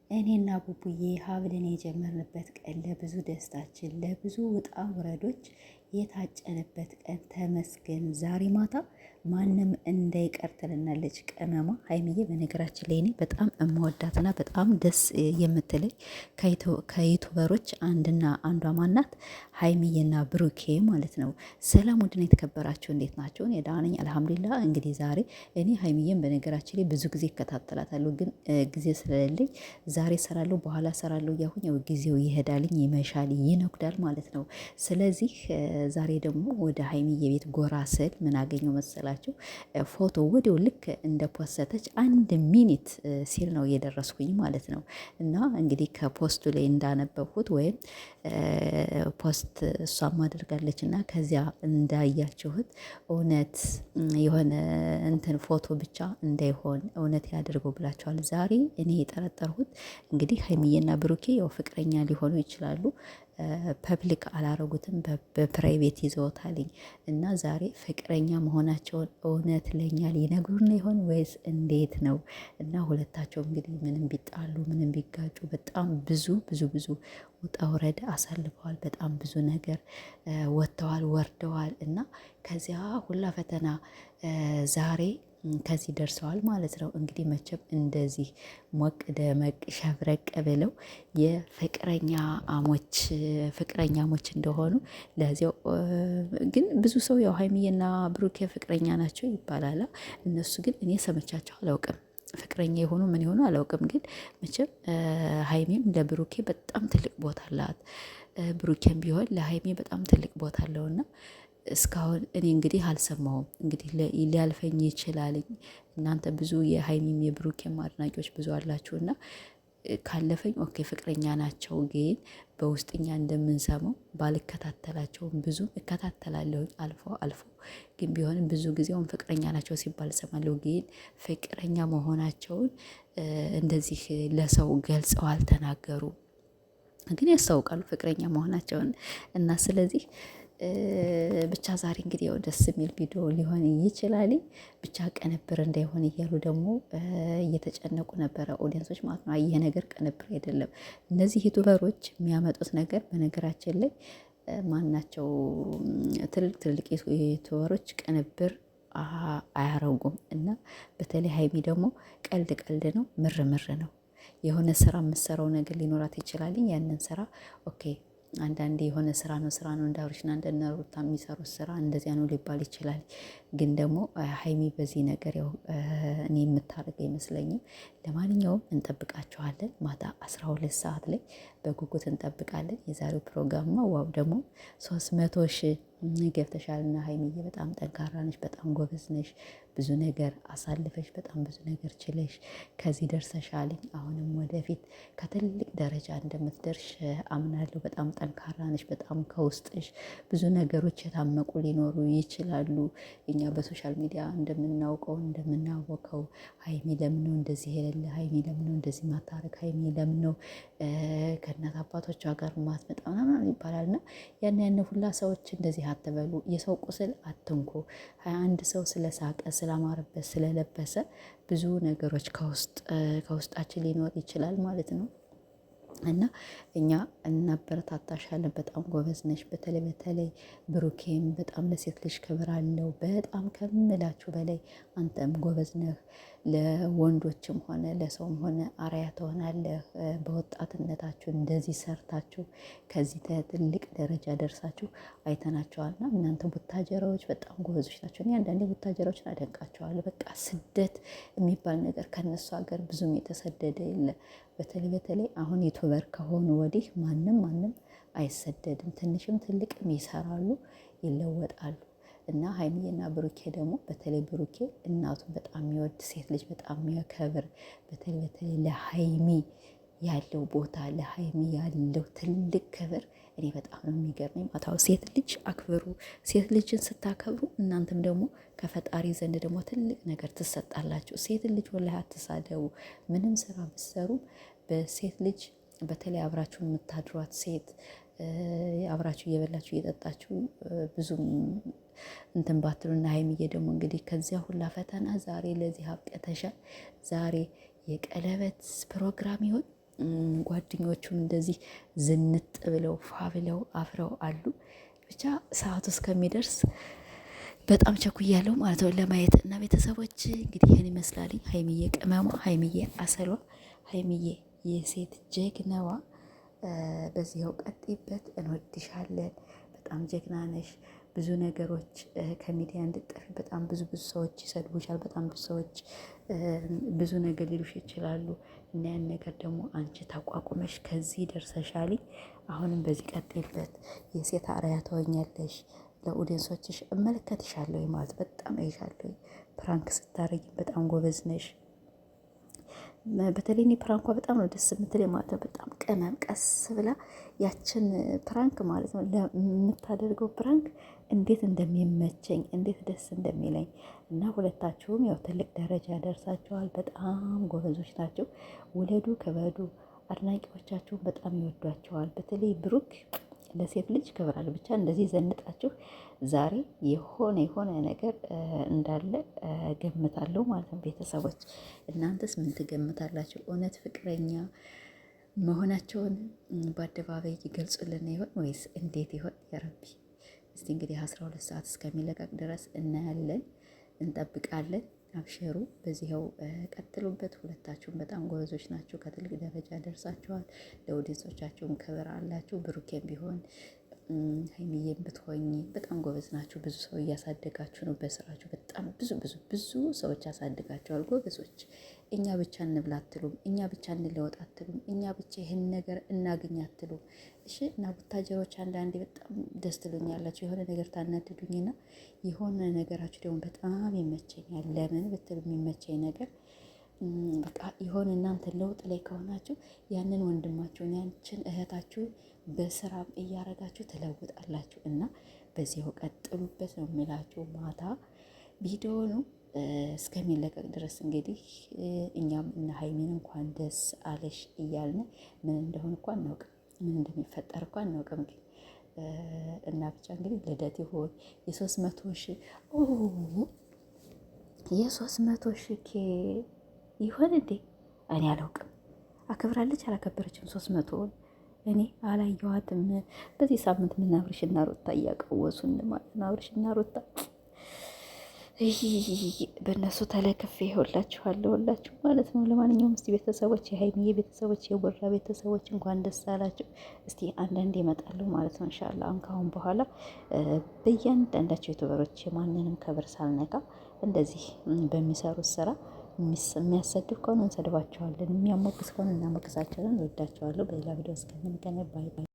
እኔና ቡቡዬ ሀብልን የጀመርንበት ቀን ለብዙ ደስታችን ለብዙ ውጣ ውረዶች የታጨንበት ቀን ተመስገን። ዛሬ ማታ ማንም እንዳይቀር ትልናለች ቅመማ ሀይሚዬ። በነገራችን ላይ እኔ በጣም እመወዳትና በጣም ደስ የምትለኝ ከዩቱበሮች አንድና አንዷ ማናት? ሀይሚዬና ብሩኬ ማለት ነው። ሰላም ውድና የተከበራችሁ እንዴት ናቸው? እኔ ደህና ነኝ አልሐምዱሊላህ። እንግዲህ ዛሬ እኔ ሀይሚዬን በነገራችን ላይ ብዙ ጊዜ እከታተላታለሁ፣ ግን ጊዜ ስለሌለኝ ዛሬ ሰራለሁ በኋላ ሰራለሁ እያሁኝ ያው ጊዜው ይሄዳልኝ ይመሻል ይነጉዳል ማለት ነው። ስለዚህ ዛሬ ደግሞ ወደ ሀይሚዬ ቤት ጎራ ስል ምን አገኘው መሰላችሁ? ፎቶ ወዲያው ልክ እንደ ፖስተች 1 ሚኒት ሲል ነው የደረስኩኝ ማለት ነው። እና እንግዲህ ከፖስቱ ላይ እንዳነበብኩት ወይም ፖስት እሷም አድርጋለች እና ከዚያ እንዳያችሁት እውነት የሆነ እንትን ፎቶ ብቻ እንዳይሆን እውነት ያደርገው ብላችኋል። ዛሬ እኔ የጠረጠርሁት እንግዲህ ሀይሚዬና ብሩኬ ያው ፍቅረኛ ሊሆኑ ይችላሉ። ፐብሊክ አላረጉትም፣ በፕራይቬት ይዘውታልኝ እና ዛሬ ፍቅረኛ መሆናቸውን እውነት ለኛ ሊነግሩን ይሆን ወይስ እንዴት ነው? እና ሁለታቸው እንግዲህ ምንም ቢጣሉ ምንም ቢጋጩ በጣም ብዙ ብዙ ብዙ ውጣ ውረድ አሳልፈዋል። በጣም ብዙ ነገር ወጥተዋል ወርደዋል እና ከዚያ ሁላ ፈተና ዛሬ ከዚህ ደርሰዋል ማለት ነው። እንግዲህ መቼም እንደዚህ ሞቅ ደመቅ ሸብረቅ ብለው ፍቅረኛሞች እንደሆኑ ለዚያው ግን ብዙ ሰው ያው ሀይሚዬና ብሩኬ ፍቅረኛ ናቸው ይባላል። እነሱ ግን እኔ ሰምቻቸው አላውቅም። ፍቅረኛ የሆኑ ምን የሆኑ አላውቅም። ግን መቼም ሀይሚም ለብሩኬ በጣም ትልቅ ቦታ አላት፣ ብሩኬም ቢሆን ለሀይሜ በጣም ትልቅ ቦታ አለውና እስካሁን እኔ እንግዲህ አልሰማሁም። እንግዲህ ሊያልፈኝ ይችላልኝ። እናንተ ብዙ የሀይሚም የብሩኬም አድናቂዎች ብዙ አላችሁና ካለፈኝ ኦኬ ፍቅረኛ ናቸው። ግን በውስጥኛ እንደምንሰማው ባልከታተላቸውም ብዙ እከታተላለሁኝ አልፎ አልፎ። ግን ቢሆንም ብዙ ጊዜውን ፍቅረኛ ናቸው ሲባል እሰማለሁ። ግን ፍቅረኛ መሆናቸውን እንደዚህ ለሰው ገልጸው አልተናገሩም። ግን ያስታውቃሉ ፍቅረኛ መሆናቸውን እና ስለዚህ ብቻ ዛሬ እንግዲህ ያው ደስ የሚል ቪዲዮ ሊሆን ይችላል። ብቻ ቅንብር እንዳይሆን እያሉ ደግሞ እየተጨነቁ ነበረ ኦዲየንሶች ማለት ነው። ይሄ ነገር ቅንብር አይደለም። እነዚህ ዩቱበሮች የሚያመጡት ነገር በነገራችን ላይ ማናቸው ትልቅ ዩቱበሮች ቅንብር አያረጉም። እና በተለይ ሀይሚ ደግሞ ቀልድ ነው፣ ምር ነው። የሆነ ስራ የምትሰራው ነገር ሊኖራት ይችላል። ያንን ስራ ኦኬ አንዳንዴ የሆነ ስራ ነው እንደ አብርሽና እንደ ሩታ የሚሰሩት ስራ እንደዚያ ነው ሊባል ይችላል። ግን ደግሞ ሀይሚ በዚህ ነገር ያው እኔ የምታደርገው አይመስለኝም። ለማንኛውም እንጠብቃችኋለን ማታ 12 ሰዓት ላይ በጉጉት እንጠብቃለን። የዛሬው ፕሮግራምማ ዋው ደግሞ 300,000 ገብተሻልና ሀይሚዬ በጣም ጠንካራ ነሽ፣ በጣም ጎበዝ ነሽ። ብዙ ነገር አሳልፈሽ በጣም ብዙ ነገር ችለሽ ከዚህ ደርሰሻልኝ። አሁንም ወደፊት ከትልቅ ደረጃ እንደምትደርሽ አምናለሁ። በጣም ጠንካራ ነሽ። በጣም ከውስጥሽ ብዙ ነገሮች የታመቁ ሊኖሩ ይችላሉ። እኛ በሶሻል ሚዲያ እንደምናውቀው እንደምናወቀው ሀይሚ ለምን ነው እንደዚህ የሌለ፣ ሀይሚ ለምን ነው እንደዚህ ማታረግ፣ ሀይሚ ለምን ነው ከእናት አባቶቿ ጋር ማትመጣ ምናምን ይባላል። እና ያን ሁላ ሰዎች እንደዚህ አትበሉ፣ የሰው ቁስል አትንኩ። አንድ ሰው ስለሳቀ ስላማረበት ስለለበሰ ብዙ ነገሮች ከውስጣችን ሊኖር ይችላል ማለት ነው። እና እኛ እናበረታታሻለን። በጣም ጎበዝ ነሽ። በተለይ ብሩኬም በጣም ለሴት ልጅ ክብር አለው። በጣም ከምላችሁ በላይ አንተም ጎበዝ ነህ። ለወንዶችም ሆነ ለሰውም ሆነ አርአያ ትሆናለህ። በወጣትነታችሁ እንደዚህ ሰርታችሁ ከዚህ ትልቅ ደረጃ ደርሳችሁ አይተናቸዋልና እናንተ ቡታጀራዎች በጣም ጎበዞች ናቸው። እኔ አንዳንዴ ቡታጀራዎችን አደንቃቸዋለሁ። በቃ ስደት የሚባል ነገር ከነሱ ሀገር ብዙም የተሰደደ የለ። በተለይ አሁን ዩቱበር ከሆኑ ወዲህ ማንም አይሰደድም። ትንሽም ትልቅም ይሰራሉ፣ ይለወጣሉ። እና ሀይሚዬና ብሩኬ ደግሞ በተለይ ብሩኬ እናቱን በጣም የሚወድ ሴት ልጅ በጣም የሚያከብር በተለይ ለሀይሚ ያለው ቦታ ለሀይሚ ያለው ትልቅ ክብር እኔ በጣም ነው የሚገርመኝ። ማታው ሴት ልጅ አክብሩ። ሴት ልጅን ስታከብሩ እናንተም ደግሞ ከፈጣሪ ዘንድ ደግሞ ትልቅ ነገር ትሰጣላችሁ። ሴት ልጅ ወላሂ አትሳደቡ። ምንም ስራ ብትሰሩ በሴት ልጅ በተለይ አብራችሁ የምታድሯት ሴት አብራችሁ እየበላችሁ እየጠጣችሁ ብዙም እንትን ባትሉና ሀይሚዬ ደግሞ እንግዲህ ከዚያ ሁላ ፈተና ዛሬ ለዚህ አብቅተሻል። ዛሬ የቀለበት ፕሮግራም ይሆን ጓደኞቹም እንደዚህ ዝንጥ ብለው ፋ ብለው አፍረው አሉ። ብቻ ሰዓቱ እስከሚደርስ በጣም ቸኩያለሁ ማለት ነው ለማየት እና ቤተሰቦች እንግዲህ ይህን ይመስላል። ሀይሚዬ ቅመሟ፣ ሀይሚዬ አሰሏ፣ ሀይሚዬ የሴት ጀግናዋ፣ በዚያው ቀጥይበት፣ እንወድሻለን። በጣም ጀግና ነሽ። ብዙ ነገሮች ከሚዲያ እንድጠፊ በጣም ብዙ ሰዎች ይሰድቡሻል። በጣም ብዙ ሰዎች ብዙ ነገር ሊሉሽ ይችላሉ እና ያን ነገር ደግሞ አንቺ ታቋቁመሽ ከዚህ ደርሰሻል። አሁንም በዚህ ቀጥይበት። የሴት አርአያ ትሆኛለሽ። ለኦዲየንሶችሽ እመለከትሻለሁ ማለት በጣም አይሻለሁ። ፕራንክ ስታረጊ በጣም ጎበዝ ነሽ። በተለይ እኔ ፕራንኳ በጣም ነው ደስ የምትለኝ ማለት ነው። በጣም ቅመም ቀስ ብላ ያችን ፕራንክ ማለት ነው የምታደርገው ፕራንክ እንዴት እንደሚመቸኝ እንዴት ደስ እንደሚለኝ እና ሁለታችሁም ያው ትልቅ ደረጃ ደርሳችኋል። በጣም ጎበዞች ናቸው። ውለዱ ክበዱ። አድናቂዎቻችሁን በጣም ይወዷቸዋል። በተለይ ብሩክ ለሴት ልጅ ክብራል። ብቻ እንደዚህ ዘንጣችሁ ዛሬ የሆነ ነገር እንዳለ ገምታለሁ ማለት ነው። ቤተሰቦች እናንተስ ምን ትገምታላችሁ? እውነት ፍቅረኛ መሆናቸውን በአደባባይ ይገልጹልን ይሆን ወይስ እንዴት ይሆን? የረቢ እስቲ እንግዲህ 12 ሰዓት እስከሚለቀቅ ድረስ እናያለን፣ እንጠብቃለን። አብሽሩ፣ በዚህው ቀጥሉበት። ሁለታችሁም በጣም ጎበዞች ናቸው። ከትልቅ ደረጃ ደርሳችኋል። ለኦዲየንሶቻችሁም ክብር አላችሁ። ብሩኬም ቢሆን ሀይሚዬም ብትሆኝ በጣም ጎበዝ ናችሁ። ብዙ ሰው እያሳደጋችሁ ነው በስራችሁ። በጣም ብዙ ሰዎች ያሳድጋችኋል። ጎበዞች። እኛ ብቻ እንብላ አትሉም፣ እኛ ብቻ እንለወጥ አትሉም፣ እኛ ብቻ ይህን ነገር እናገኝ አትሉም። እሺ። እና ቡታጀሮች አንዳንዴ በጣም ደስ ትሉኛላችሁ። የሆነ ነገር ታናድዱኝና የሆነ ነገራችሁ ደግሞ በጣም ይመቸኛል። ለምን ብትሉ የሚመቸኝ ነገር በቃ የሆነ እናንተ ለውጥ ላይ ከሆናችሁ ያንን ወንድማችሁን ያንችን እህታችሁን በስራም እያረጋችሁ ትለውጣላችሁ። እና በዚያው ቀጥሉበት ነው የሚላችሁ። ማታ ቪዲዮ ነው እስከሚለቀቅ ድረስ እንግዲህ እኛም እና ሀይሚን እንኳን ደስ አለሽ እያልን ምን እንደሆነ እኮ አናውቅም፣ ምን እንደሚፈጠር እኮ አናውቅም። ግን እና ብቻ እንግዲህ ልደት ይሆን የ300 ሺህ ኬ ይሆን እንዴ? እኔ አላውቅም። አከብራለች አላከበረችም? 300 እኔ አላየኋትም። በዚህ ሳምንት ምን አብርሽና ሩታ እያቀወሱን ማለት ነው። አብርሽና ሩታ በእነሱ ተለክፌ ሁላችኋለሁ ማለት ነው። ለማንኛውም እስቲ ቤተሰቦች፣ የሀይሚዬ ቤተሰቦች፣ የቦራ ቤተሰቦች እንኳን ደስ አላችሁ። እስቲ አንዳንዴ ይመጣሉ ማለት ነው ኢንሻአላህ። አሁን ካሁን በኋላ በእያንዳንዳቸው ዩቱበሮች የማንንም ክብር ሳልነካ እንደዚህ በሚሰሩት ስራ የሚያሰድብ ከሆነ እንሰድባቸዋለን፣ የሚያሞግስ ከሆነ እናሞግሳቸዋለን። ወዳቸዋለሁ። በሌላ ቪዲዮ እስከምንገናኝ ባይ ባይ።